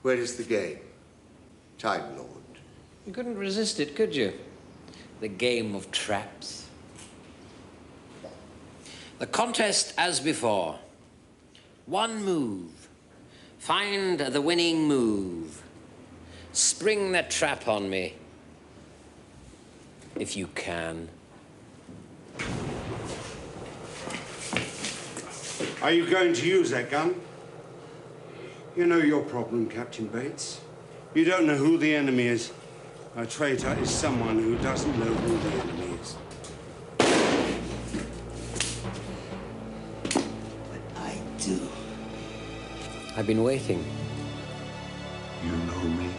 Where is the game? Time Lord. You couldn't resist it, could you? The game of traps. The contest as before. One move. Find the winning move. Spring that trap on me. If you can. Are you going to use that gun? You know your problem, Captain Bates. You don't know who the enemy is. A traitor is someone who doesn't know who the enemy is. But I do. I've been waiting. You know me?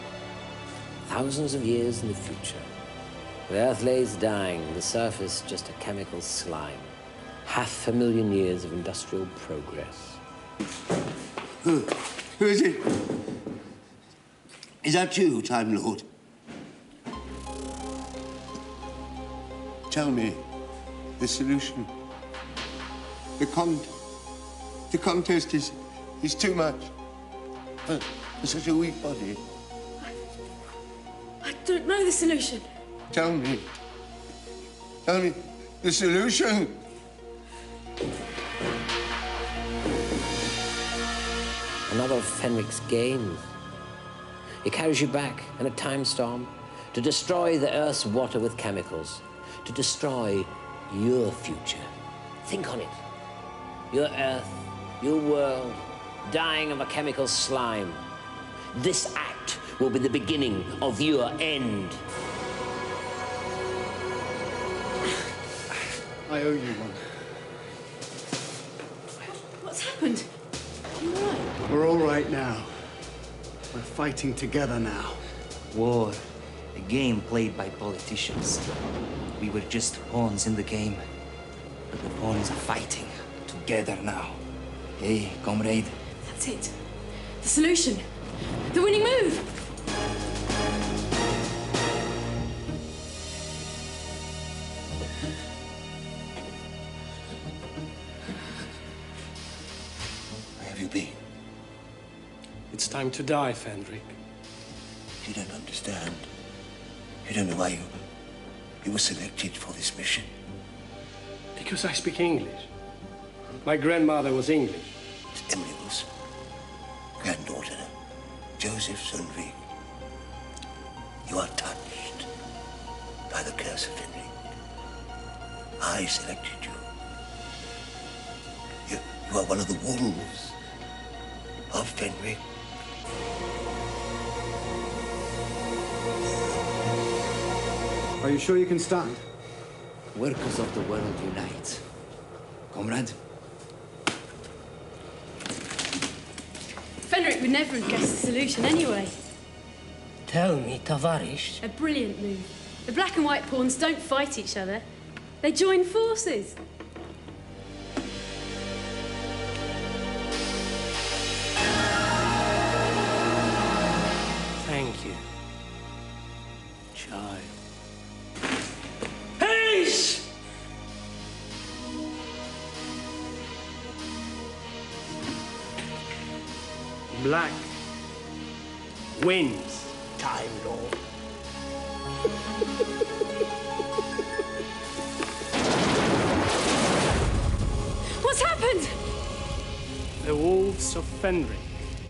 Thousands of years in the future. The Earth lays dying, the surface just a chemical slime. 500,000 years of industrial progress. Who is it? Is that you, Time Lord? Tell me the solution. The contest is too much for such a weak body. I don't know the solution. Tell me the solution. Another of Fenric's games. He carries you back in a time storm to destroy the Earth's water with chemicals, to destroy your future. Think on it. Your Earth, your world, dying of a chemical slime. This act will be the beginning of your end. I owe you one. What's happened? You all right? We're all right now. We're fighting together now. War, a game played by politicians. We were just pawns in the game. But the pawns are fighting together now. Hey, comrade. That's it. The solution. The winning move. Where have you been? It's time to die, Fenric. You don't understand. You don't know why you were selected for this mission. Because I speak English. My grandmother was English. It's Emily Wilson, granddaughter, Joseph Sunvik. You are touched by the curse of Fenric. I selected you. You are one of the wolves of Fenric. Are you sure you can stand? Workers of the world unite. Comrade? Fenric would never have guessed the solution anyway. Tell me, Tavarish. A brilliant move. The black and white pawns don't fight each other. They join forces. Thank you. Child. Haste! Black wins. Time Lord. What's happened? The wolves of Fenric